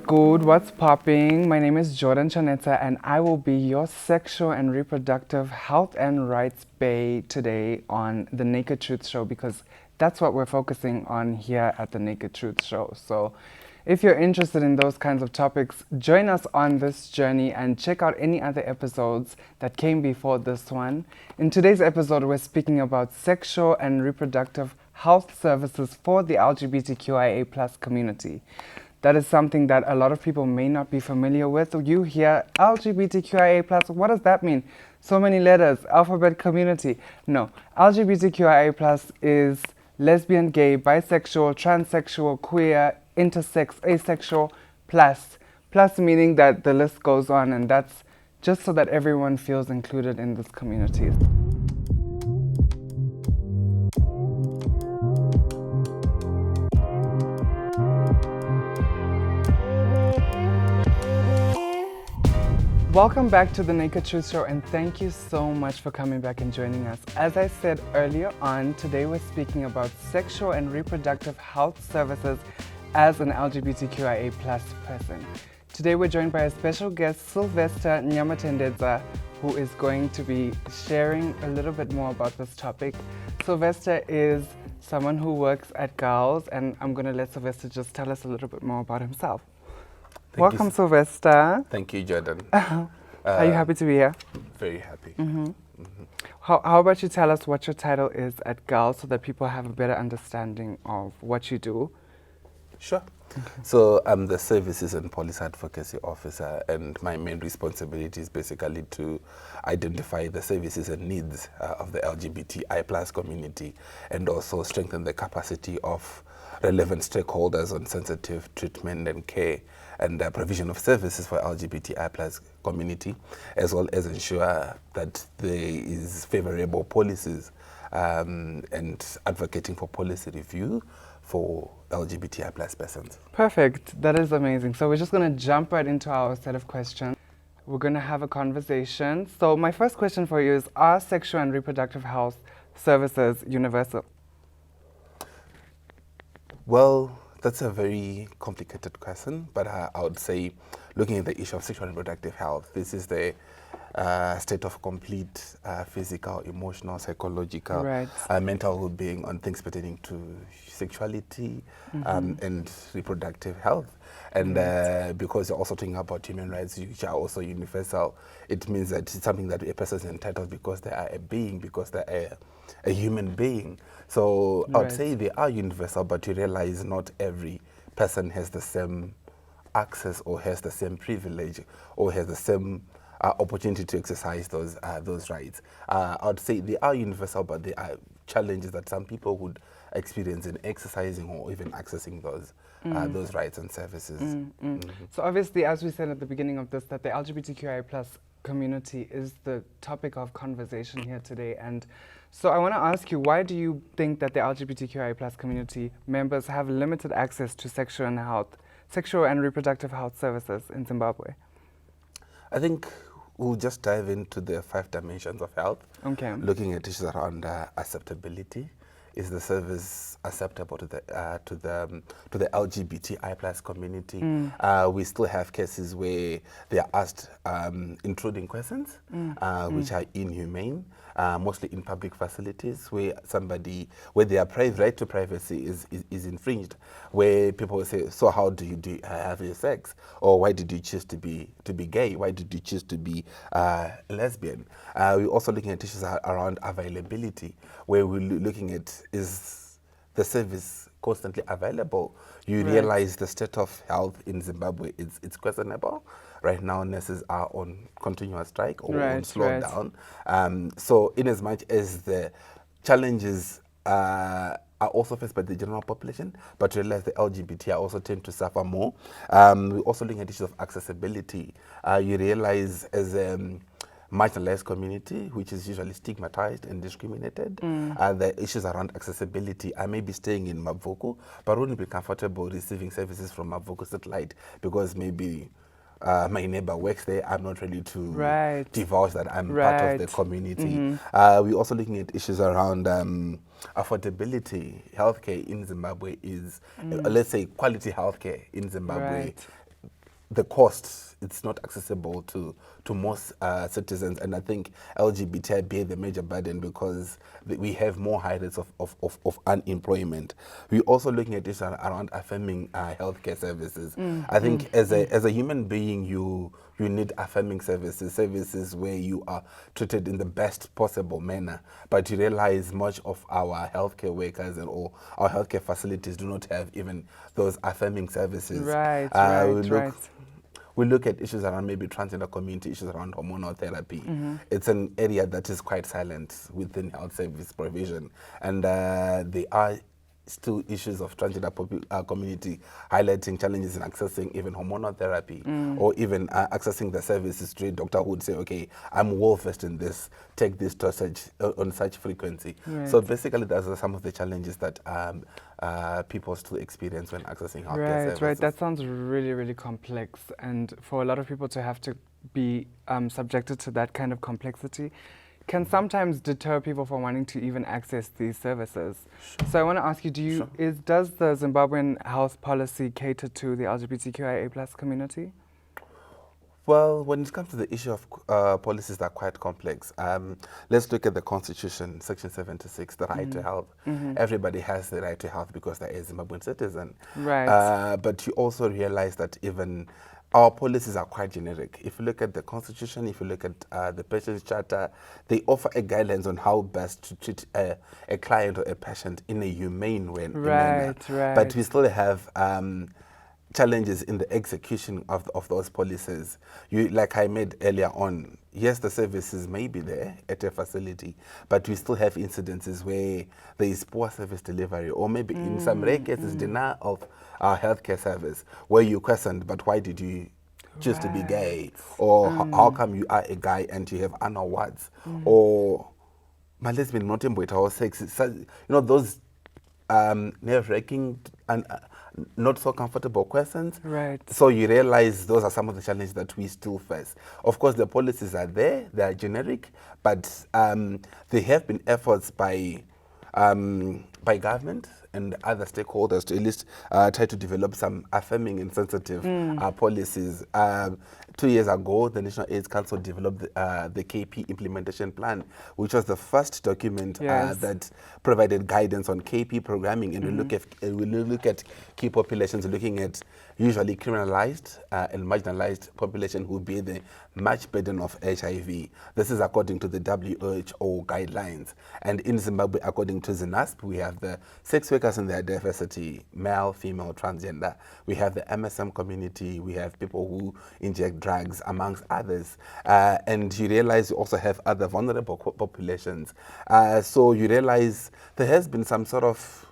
good? What's popping? My name is Jordan Chanetta and I will be your sexual and reproductive health and rights bae today on the Naked Truth Show, because that's what we're focusing on here at the Naked Truth Show. So if you're interested in those kinds of topics, join us on this journey and check out any other episodes that came before this one. In today's episode, we're speaking about sexual and reproductive health services for the LGBTQIA+ community. That is something that a lot of people may not be familiar with. You hear LGBTQIA+, what does that mean? So many letters, alphabet community. No, LGBTQIA+ is lesbian, gay, bisexual, transsexual, queer, intersex, asexual, plus meaning that the list goes on, and that's just so that everyone feels included in this community. Welcome back to the Naked Truth Show, and thank you so much for coming back and joining us. As I said earlier on, today we're speaking about sexual and reproductive health services as an LGBTQIA+ person. Today we're joined by a special guest, Sylvester Nyamatendeza, who is going to be sharing a little bit more about this topic. Sylvester is someone who works at GALS, and I'm going to let Sylvester just tell us a little bit more about himself. Welcome, Sylvester. Thank you, Jordan. Are you happy to be here? Very happy. How about you tell us what your title is at GALS so that people have a better understanding of what you do? Sure. So I'm the Services and Policy Advocacy Officer, and my main responsibility is basically to identify the services and needs of the LGBTI+ community, and also strengthen the capacity of relevant stakeholders on sensitive treatment and care and provision of services for LGBTI+ community, as well as ensure that there is favorable policies and advocating for policy review for LGBTI+ persons. Perfect. That is amazing. So we're just going to jump right into our set of questions. We're going to have a conversation. So my first question for you is, are sexual and reproductive health services universal? Well, that's a very complicated question, but I would say, looking at the issue of sexual and reproductive health, this is the state of complete physical, emotional, psychological, mental well-being on things pertaining to sexuality and reproductive health. And because you're also talking about human rights, which are also universal, it means that it's something that a person is entitled because they are a being, because they are a human being. So I would say they are universal, but you realize not every person has the same access or has the same privilege or has the same opportunity to exercise those rights. I would say they are universal, but there are challenges that some people would experience in exercising or even accessing those rights and services. So obviously, as we said at the beginning of this, that the LGBTQIA+ community is the topic of conversation here today. And so I want to ask you, why do you think that the LGBTQIA+ community members have limited access to sexual and reproductive health services in Zimbabwe? I think we'll just dive into the 5 dimensions of health. Okay. Looking at issues around acceptability. Is the service acceptable to the LGBTI+ community? We still have cases where they are asked intruding questions, which are inhumane, mostly in public facilities, where their right to privacy is infringed, where people will say, so how do you have your sex? Or why did you choose to be gay? Why did you choose to be lesbian? We're also looking at issues around availability, where we're looking at, is the service constantly available? You realize the state of health in Zimbabwe, it's questionable. Right now, nurses are on continuous strike or on slowdown. So in as much as the challenges are also faced by the general population, but realize the LGBT also tend to suffer more. We're also looking at issues of accessibility. You realize as marginalized community, which is usually stigmatized and discriminated. The issues around accessibility. I may be staying in Mavuku, but wouldn't be comfortable receiving services from Mavuku satellite because maybe my neighbor works there. I'm not ready to divulge that I'm part of the community. We're also looking at issues around affordability. Healthcare in Zimbabwe is, let's say, quality healthcare in Zimbabwe the cost, it's not accessible to most citizens, and I think LGBTI bear the major burden because we have more high rates of unemployment. We're also looking at this around affirming healthcare services. I think as a human being, you need affirming services where you are treated in the best possible manner. But you realize much of our healthcare workers and all our healthcare facilities do not have even those affirming services. Right. We look at issues around maybe transgender community, issues around hormonal therapy. It's an area that is quite silent within health service provision. And there are still issues of transgender community highlighting challenges in accessing even hormonal therapy or even accessing the services straight. Doctor would say, okay, I'm well versed in this, take this dosage on such frequency. Right. So basically those are some of the challenges that people still experience when accessing healthcare services. Right. That sounds really, really complex. And for a lot of people to have to be subjected to that kind of complexity can sometimes deter people from wanting to even access these services. Sure. So I want to ask you, does the Zimbabwean health policy cater to the LGBTQIA+ community? Well, when it comes to the issue of policies that are quite complex, let's look at the Constitution, Section 76, the right to health. Everybody has the right to health because they're a Zimbabwean citizen. Right. But you also realize that even our policies are quite generic. If you look at the Constitution, if you look at the Patient's Charter, they offer a guidelines on how best to treat a client or a patient in a humane way. Right. But we still have challenges in the execution of those policies. Like I made earlier on, yes, the services may be there at a facility, but we still have incidences where there is poor service delivery, or maybe in some rare cases, denial of our healthcare service, where you questioned, but why did you choose to be gay? Or how come you are a guy and you have an awards? Or my lesbian not embrace our sex. Those nerve-wracking and not so comfortable questions. Right. So you realize those are some of the challenges that we still face. Of course, the policies are there, they are generic, but there have been efforts by government and other stakeholders to at least try to develop some affirming and sensitive policies. 2 years ago, the National AIDS Council developed the KP implementation plan, which was the first document that provided guidance on KP programming. And we look at key populations, looking at usually criminalized and marginalized population who bear the much burden of HIV. This is according to the WHO guidelines. And in Zimbabwe, according to ZINASP, we have the sex workers in their diversity, male, female, transgender. We have the MSM community. We have people who inject drugs, amongst others. And you realize you also have other vulnerable populations. So you realize there has been some sort of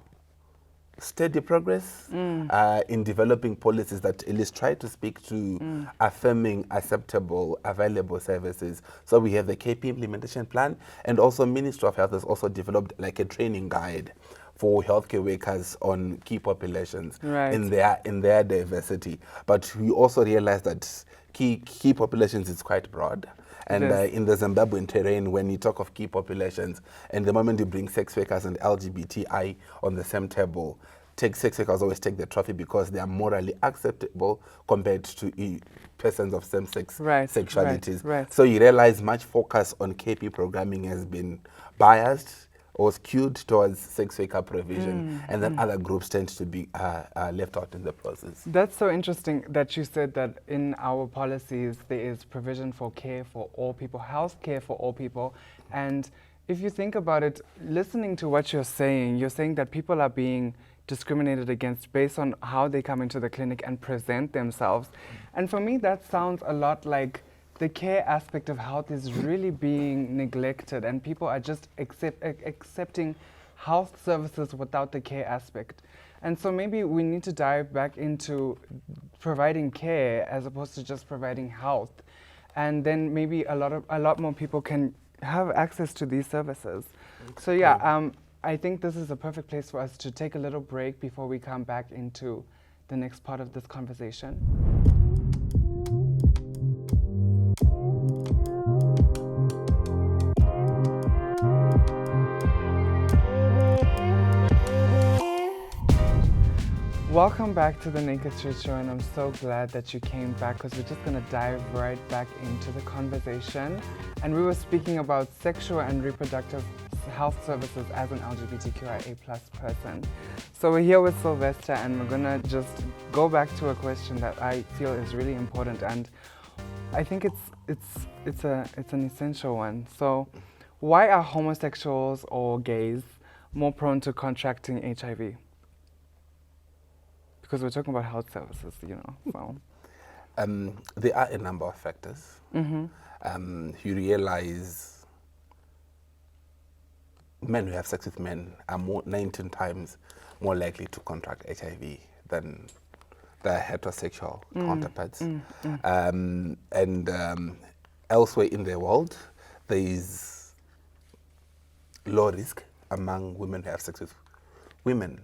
steady progress in developing policies that at least try to speak to affirming acceptable, available services. So we have the KP implementation plan, and also Ministry of Health has also developed like a training guide for healthcare workers on key populations in their diversity. But we also realize that key populations is quite broad. And in the Zimbabwean terrain, when you talk of key populations, and the moment you bring sex workers and LGBTI on the same table, sex workers always take the trophy because they are morally acceptable compared to persons of same-sex sexualities. Right. So you realize much focus on KP programming has been biased or skewed towards sex worker provision, and then other groups tend to be left out in the process. That's so interesting that you said that in our policies there is provision for care for all people, health care for all people. And if you think about it, listening to what you're saying that people are being discriminated against based on how they come into the clinic and present themselves. And for me, that sounds a lot like the care aspect of health is really being neglected, and people are just accepting health services without the care aspect. And so maybe we need to dive back into providing care as opposed to just providing health. And then maybe a lot more people can have access to these services. So yeah, I think this is a perfect place for us to take a little break before we come back into the next part of this conversation. Welcome back to the Naked Truth Show, and I'm so glad that you came back because we're just going to dive right back into the conversation. And we were speaking about sexual and reproductive health services as an LGBTQIA+ person. So we're here with Sylvester, and we're going to just go back to a question that I feel is really important, and I think it's an essential one. So why are homosexuals or gays more prone to contracting HIV? Because we're talking about health services, you know. So. There are a number of factors. Mm-hmm. You realize men who have sex with men are 19 times more likely to contract HIV than their heterosexual counterparts. Elsewhere in the world, there is low risk among women who have sex with women,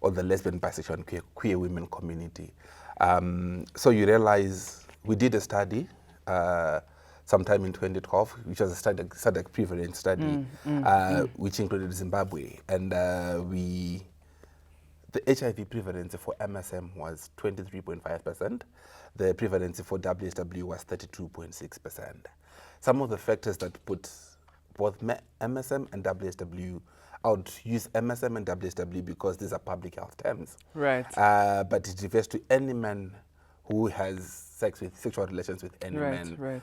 or the lesbian, bisexual, and queer women community. So you realize, we did a study sometime in 2012, which was a SADC prevalence study, which included Zimbabwe. And the HIV prevalence for MSM was 23.5%. The prevalence for WSW was 32.6%. Some of the factors that put both MSM and WSW, I would use MSM and WSW because these are public health terms. Right. But it refers to any man who has sexual relations with any man,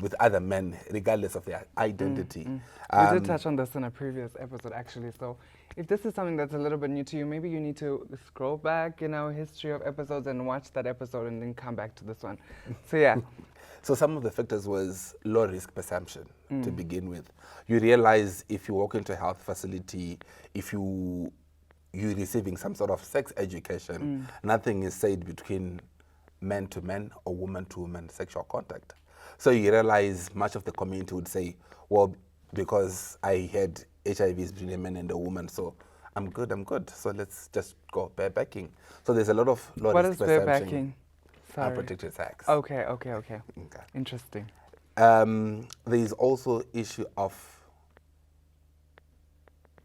with other men, regardless of their identity. We did touch on this in a previous episode, actually. So if this is something that's a little bit new to you, maybe you need to scroll back in our history of episodes and watch that episode and then come back to this one. So yeah. So some of the factors was low risk perception to begin with. You realize if you walk into a health facility, if you're receiving some sort of sex education, nothing is said between men to men or woman to woman sexual contact. So you realize much of the community would say, well, because I had HIVs between a man and a woman, so I'm good. So let's just go barebacking. So there's a lot of low risk perception. What is barebacking? Unprotected sex. Okay. Interesting. There is also issue of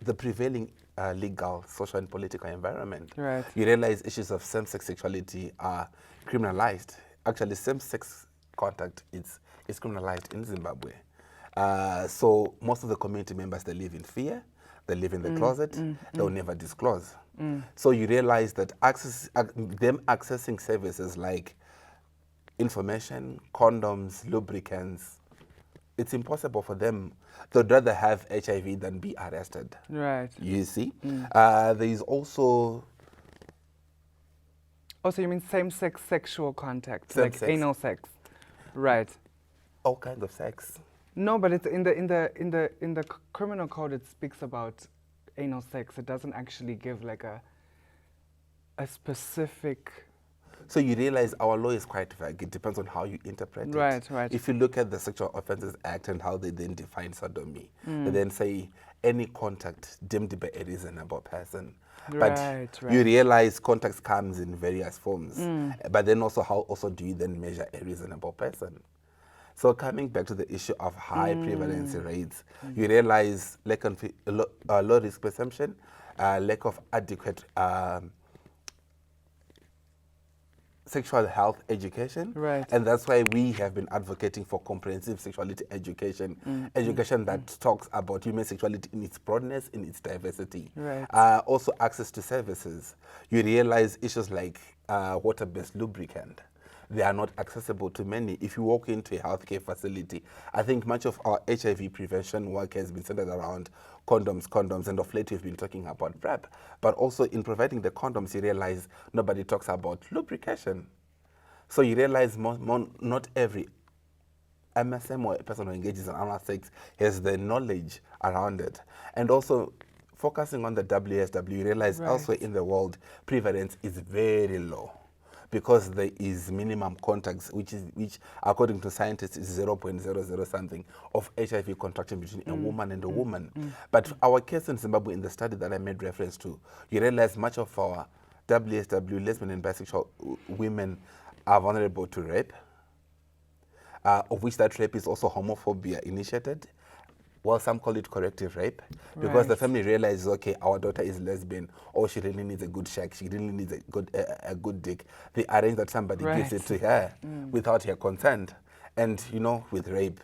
the prevailing legal, social, and political environment. Right. You realize issues of same-sex sexuality are criminalized. Actually, same-sex contact is criminalized in Zimbabwe. So most of the community members, they live in fear, they live in the closet, they'll never disclose. So you realize that them accessing services like information, condoms, lubricants, it's impossible for them. They'd rather have HIV than be arrested. Right. You see? There is also... Oh, so you mean same-sex sexual contact, Same-sex. like anal sex, right? All kinds of sex. No, but it's in the criminal code. It speaks about anal sex. It doesn't actually give like a specific. So you realize our law is quite vague. It depends on how you interpret it. Right. If you look at the Sexual Offences Act and how they then define sodomy, they then say any contact deemed by a reasonable person. But you realize contact comes in various forms. But then also, how also do you then measure a reasonable person? So coming back to the issue of high prevalence rates, you realize low risk perception, lack of adequate sexual health education, and that's why we have been advocating for comprehensive sexuality education, education that talks about human sexuality in its broadness, in its diversity. Also access to services. You realize issues like water-based lubricant. They are not accessible to many. If you walk into a healthcare facility, I think much of our HIV prevention work has been centered around condoms, and of late we've been talking about PrEP. But also in providing the condoms, you realize nobody talks about lubrication. So you realize not every MSM or a person who engages in anal sex has the knowledge around it. And also, focusing on the WSW, you realize elsewhere in the world, prevalence is very low, because there is minimum contacts, which according to scientists is 0.00 something of HIV contraction between a woman and a woman. But our case in Zimbabwe, in the study that I made reference to, you realize much of our WSW, lesbian and bisexual women, are vulnerable to rape, of which that rape is also homophobia initiated. well, some call it corrective rape, because the Right. family realizes, okay, our daughter is lesbian, or she really needs a good shack, she really needs a good dick. They arrange that somebody gives it to her without her consent. And, you know, with rape,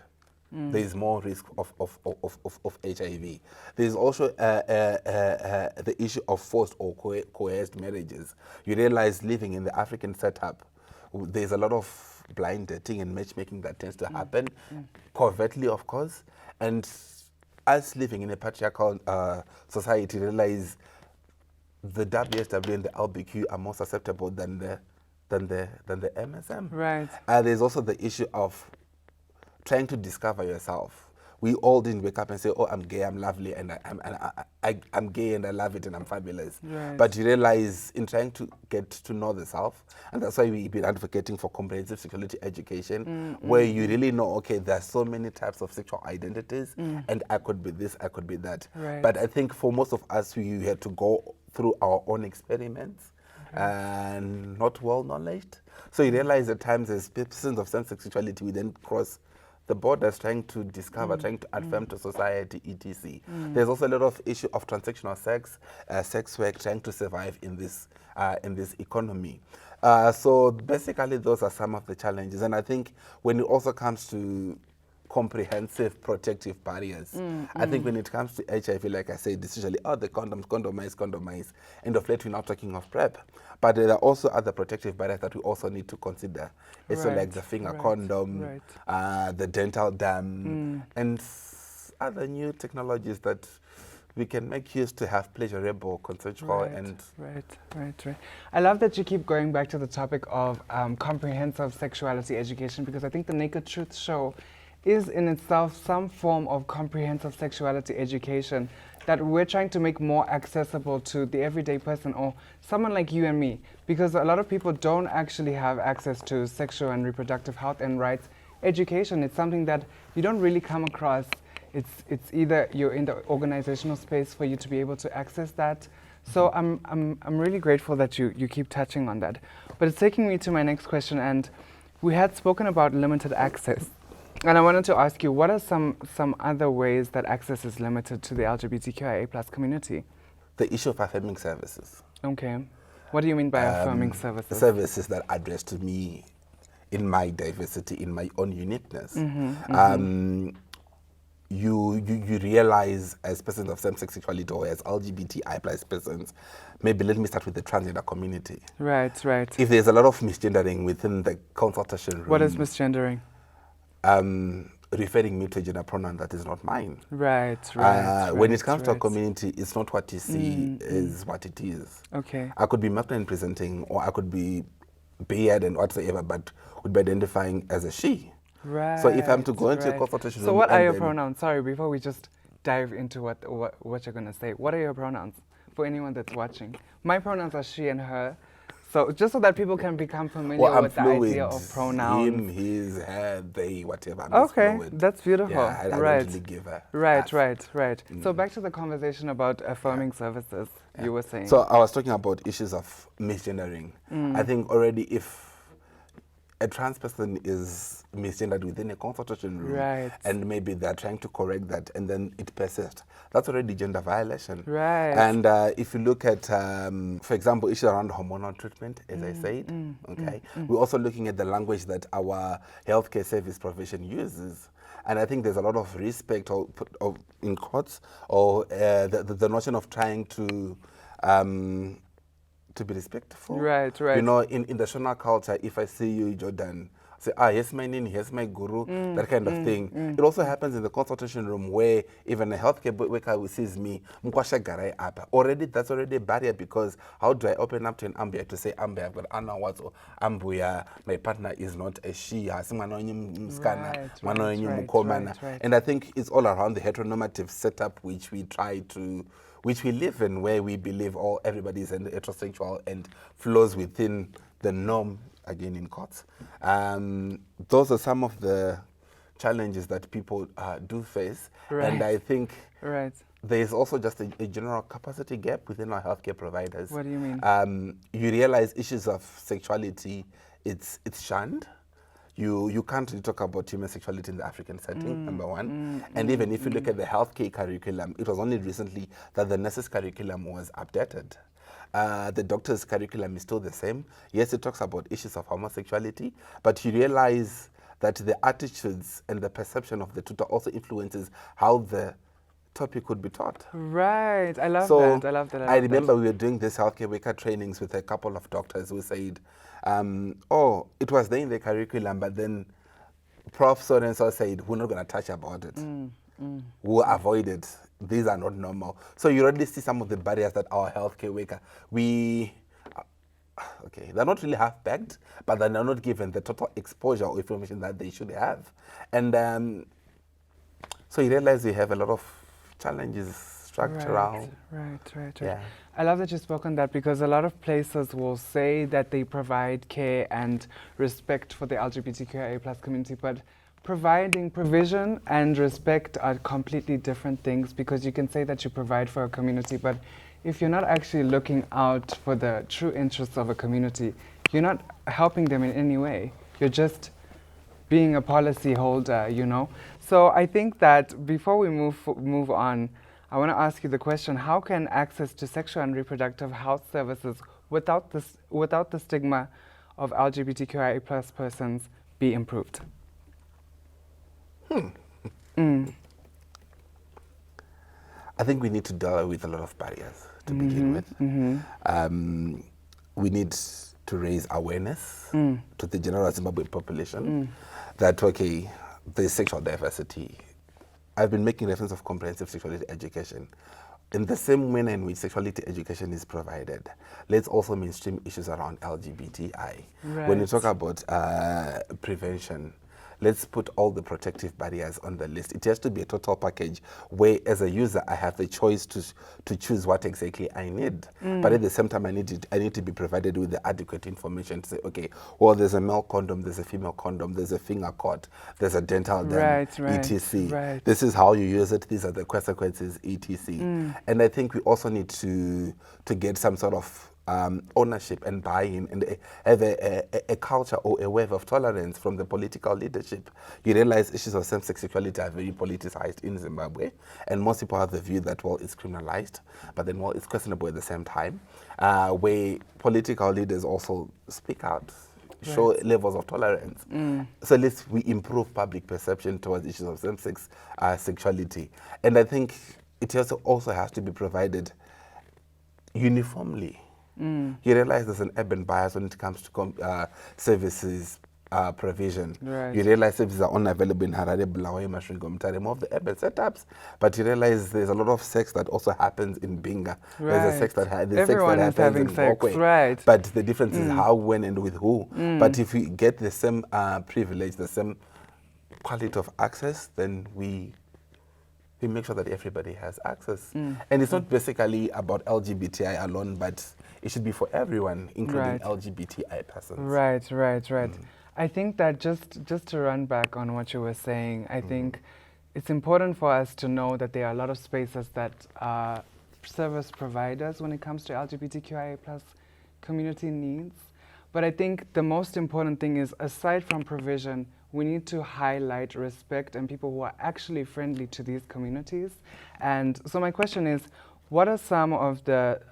there is more risk of HIV. There's also the issue of forced or coerced marriages. You realize living in the African setup, there's a lot of blind dating and matchmaking that tends to happen, covertly, of course. And us living in a patriarchal society, realize the WSW and the LBQ are more susceptible than the MSM. Right. There's also the issue of trying to discover yourself. We all didn't wake up and say, oh, I'm gay, I'm lovely, and I'm gay and I love it and I'm fabulous. Right. But you realize in trying to get to know the self, and that's why we've been advocating for comprehensive sexuality education, where you really know, okay, there's so many types of sexual identities, and I could be this, I could be that. Right. But I think for most of us, we had to go through our own experiments and not well knowledged. So you realize at times as persons of sexuality, we then cross the borders trying to discover, trying to affirm to society, etc. There's also a lot of issue of transactional sex, sex work, trying to survive in this economy. So basically, those are some of the challenges. And I think when it also comes to comprehensive protective barriers, I think when it comes to HIV, like I said, it's usually, oh, the condoms, condomize. End of late, we're now talking of PrEP. But there are also other protective barriers that we also need to consider. It's like the finger condom, the dental dam, and other new technologies that we can make use to have pleasurable, consensual, and... Right. I love that you keep going back to the topic of comprehensive sexuality education, because I think the Naked Truth show is in itself some form of comprehensive sexuality education that we're trying to make more accessible to the everyday person or someone like you and me, because a lot of people don't actually have access to sexual and reproductive health and rights education. It's something that you don't really come across. It's either you're in the organizational space for you to be able to access that. So I'm really grateful that you keep touching on that. But it's taking me to my next question, and we had spoken about limited access. And I wanted to ask you, what are some other ways that access is limited to the LGBTQIA+ community? The issue of affirming services. Okay. What do you mean by affirming services? Services that address to me in my diversity, in my own uniqueness. You realize as persons of same-sex sexuality or as LGBTI+ persons, maybe let me start with the transgender community. Right. If there's a lot of misgendering within the consultation room. What is misgendering? Referring me to a gender pronoun that is not mine. Right. When it comes to a community, it's not what you see, is what it is. Okay. I could be masculine presenting, or I could be beard and whatsoever, but would be identifying as a she. Right. So if I'm to go into a consultation room... So what are your pronouns? Sorry, before we just dive into what you're going to say, what are your pronouns for anyone that's watching? My pronouns are she and her. So just so that people can become familiar with the idea of pronouns. Him, his, her, they, whatever. Okay, that's beautiful. Yeah, I don't really give a Right. So back to the conversation about affirming services, you were saying. So I was talking about issues of misgendering. I think already if a trans person is misgendered within a consultation room, and maybe they're trying to correct that, and then it persists, that's already gender violation. Right. And if you look at, for example, issues around hormonal treatment, as I said, we're also looking at the language that our healthcare service provision uses. And I think there's a lot of respect in courts, or the notion of trying to be respectful. Right. You know, in the Shona culture, if I see you, Jordan, say, here's my name, here's my guru, that kind of thing. It also happens in the consultation room where even a healthcare worker who sees me, already that's already a barrier, because how do I open up to an Ambuya to say, Ambuya, I've got Anna Watts, or Ambuya, my partner is not a she, and I think it's all around the heteronormative setup which we live in, where we believe everybody is heterosexual and flows within the norm, again in courts. Those are some of the challenges that people do face. And I think there is also just a general capacity gap within our healthcare providers. What do you mean? You realize issues of sexuality, it's shunned. you can't really talk about human sexuality in the African setting, number one. And even if you look at the healthcare curriculum, it was only recently that the nurses' curriculum was updated. The doctor's curriculum is still the same. Yes, it talks about issues of homosexuality, but you realize that the attitudes and the perception of the tutor also influences how the topic could be taught. Right. I love So that. I love that. I remember we were doing this healthcare worker trainings with a couple of doctors who said, oh, it was there in the curriculum, but then Prof. So-and-so said, we're not going to touch about it. We'll avoid it. These are not normal. So you already see some of the barriers that our healthcare worker, okay, they're not really half-baked, but they're not given the total exposure or information that they should have. And so you realize we have a lot of challenges, structural. Right. Yeah. I love that you spoke on that, because a lot of places will say that they provide care and respect for the LGBTQIA+ community, but provision and respect are completely different things, because you can say that you provide for a community, but if you're not actually looking out for the true interests of a community, you're not helping them in any way. You're just being a policy holder, you know? So I think that before we move on, I want to ask you the question: how can access to sexual and reproductive health services without the stigma of LGBTQIA+ persons be improved? I think we need to deal with a lot of barriers to begin with. We need to raise awareness to the general Zimbabwe population that, okay, there's sexual diversity. I've been making reference of comprehensive sexuality education. In the same manner in which sexuality education is provided, let's also mainstream issues around LGBTI. Right. When you talk about prevention, let's put all the protective barriers on the list. It has to be a total package where, as a user, I have the choice to choose what exactly I need. But at the same time, I need to be provided with the adequate information to say, okay, well, there's a male condom, there's a female condom, there's a finger cord, there's a dental dam, etc. Right. This is how you use it. These are the consequences, etc. And I think we also need to get some sort of ownership and buy-in, and have a culture or a wave of tolerance from the political leadership. You realize issues of same-sex sexuality are very politicized in Zimbabwe, and most people have the view that, well, it's criminalized, but then, well, it's questionable at the same time, where political leaders also speak out, show levels of tolerance. So let's we improve public perception towards issues of same-sex sexuality. And I think it also has to be provided uniformly. You realize there's an urban bias when it comes to services provision. Right. You realize services are only available in Harare, Bulawayo, Masvingo, Mutare, more of the urban setups. But you realize there's a lot of sex that also happens in Binga. There's a sex that Everyone is having sex, Bokwe. But the difference is how, when, and with who. But if we get the same privilege, the same quality of access, then we make sure that everybody has access. And it's not basically about LGBTI alone, but it should be for everyone, including LGBTI persons. Right. I think that just to run back on what you were saying, I think it's important for us to know that there are a lot of spaces that are service providers when it comes to LGBTQIA+ community needs. But I think the most important thing is, aside from provision, we need to highlight respect and people who are actually friendly to these communities. And so my question is, what are some of the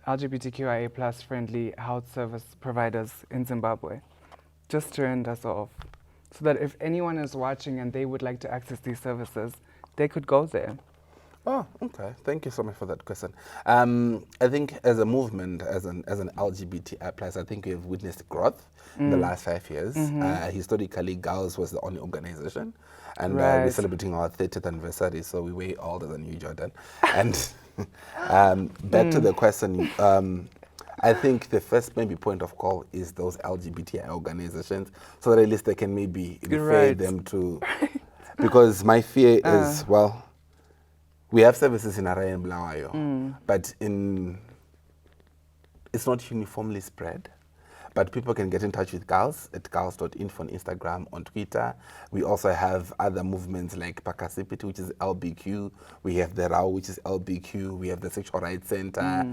LGBTQIA+ friendly health service providers in Zimbabwe? Just to end us off, so that if anyone is watching and they would like to access these services, they could go there. Oh, okay. Thank you so much for that question. I think as a movement, as an LGBTI+, I think we have witnessed growth in the last 5 years. Historically, Girls was the only organization, and we're celebrating our 30th anniversary, so we're way older than you, Jordan. And back to the question, I think the first maybe point of call is those LGBTI organizations, so that at least they can maybe refer them to, because my fear is, well, we have services in Harare and Bulawayo, but it's not uniformly spread. But people can get in touch with Girls at girls.info on Instagram, on Twitter. We also have other movements like Pakasipiti, which is LBQ. We have the RAW, which is LBQ. We have the Sexual Rights Center.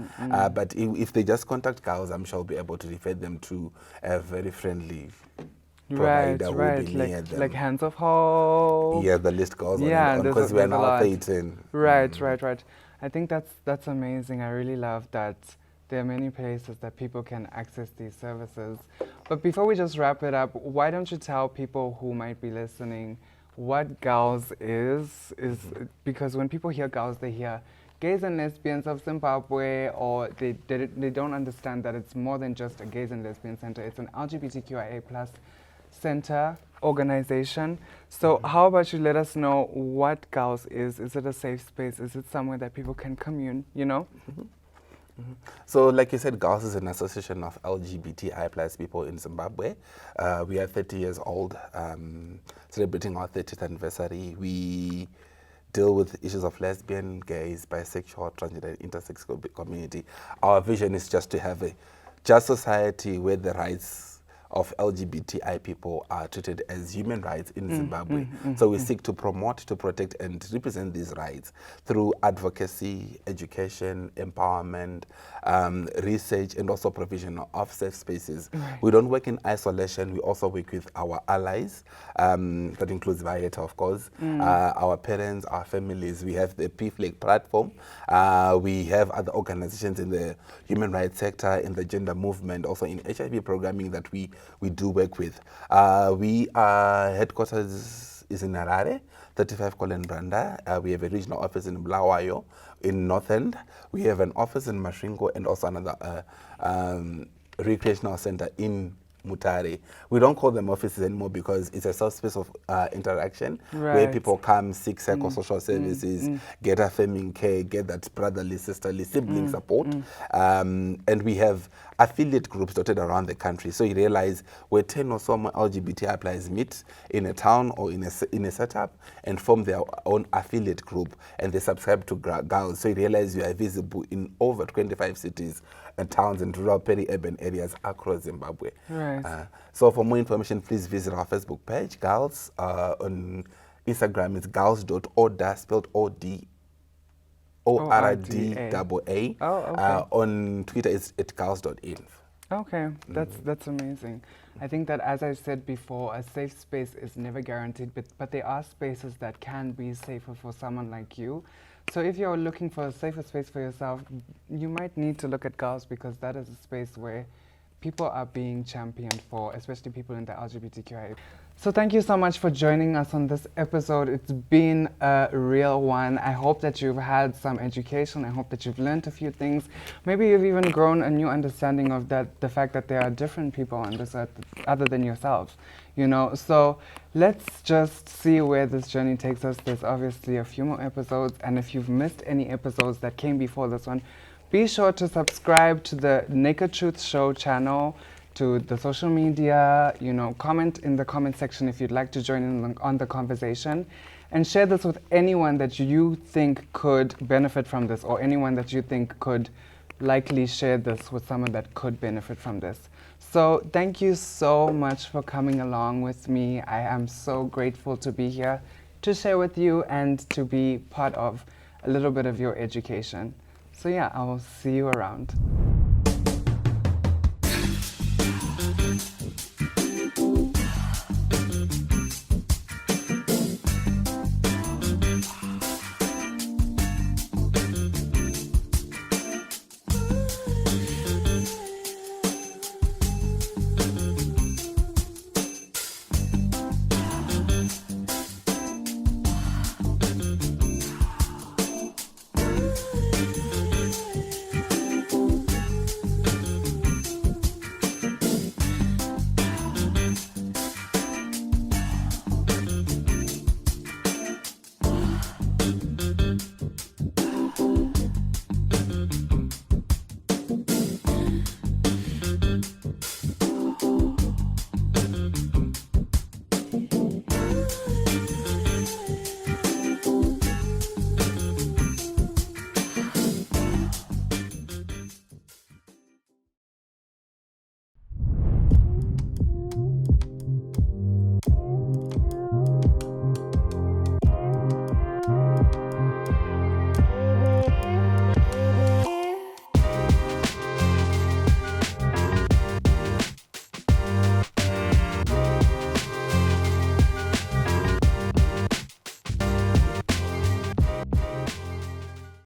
But if they just contact Girls, I'm sure we'll be able to refer them to a very friendly provider will right. be near them. Like Hands of Hope. Yeah, the list goes on Yeah, and on there's because we are there's a now lot. 13. Right. I think that's amazing. I really love that there are many places that people can access these services. But before we just wrap it up, why don't you tell people who might be listening what GALS is? Because when people hear GALS, they hear gays and lesbians of Zimbabwe, or they don't understand that it's more than just a gays and lesbian center. It's an LGBTQIA plus center organization. So how about you let us know what GALS is? Is it a safe space? Is it somewhere that people can commune, you know? So, like you said, GALS is an association of LGBTI plus people in Zimbabwe. We are 30 years old, celebrating our 30th anniversary. We deal with issues of lesbian, gays, bisexual, transgender, intersex community. Our vision is just to have a just society where the rights of LGBTI people are treated as human rights in Zimbabwe. So we seek to promote, to protect, and represent these rights through advocacy, education, empowerment, research, and also provision of safe spaces. Right. We don't work in isolation. We also work with our allies. That includes Vieta, of course, our parents, our families. We have the PFLAG platform. We have other organizations in the human rights sector, in the gender movement, also in HIV programming that we do work with. We are headquarters is in Harare, 35 Colin Branda. We have a regional office in Bulawayo in North End. We have an office in Masvingo and also another recreational center in Mutare. We don't call them offices anymore because it's a soft space of interaction where people come, seek psychosocial services, get affirming care, get that brotherly, sisterly, sibling support. And we have affiliate groups dotted around the country. So you realize where 10 or so more LGBTI applies meet in a town or in a setup and form their own affiliate group, and they subscribe to GALS. So you realize you are visible in over 25 cities and towns and rural peri-urban areas across Zimbabwe. Right. So for more information, please visit our Facebook page, GALS. On Instagram, it's gals.orda, spelled O-D. O-R-D-A-A. Oh, okay. On Twitter, it's at gals.inf. Okay, that's amazing. I think that, as I said before, a safe space is never guaranteed, but there are spaces that can be safer for someone like you. So if you're looking for a safer space for yourself, you might need to look at GALS, because that is a space where people are being championed for, especially people in the LGBTQI. So thank you so much for joining us on this episode. It's been a real one. I hope that you've had some education. I hope that you've learned a few things. Maybe you've even grown a new understanding of the fact that there are different people on this earth other than yourselves, you know. So let's just see where this journey takes us. There's obviously a few more episodes, and if you've missed any episodes that came before this one, be sure to subscribe to the Naked Truth Show channel, to the social media, you know, comment in the comment section if you'd like to join in on the conversation, and share this with anyone that you think could benefit from this, or anyone that you think could likely share this with someone that could benefit from this. So thank you so much for coming along with me. I am so grateful to be here to share with you and to be part of a little bit of your education. So yeah, I will see you around.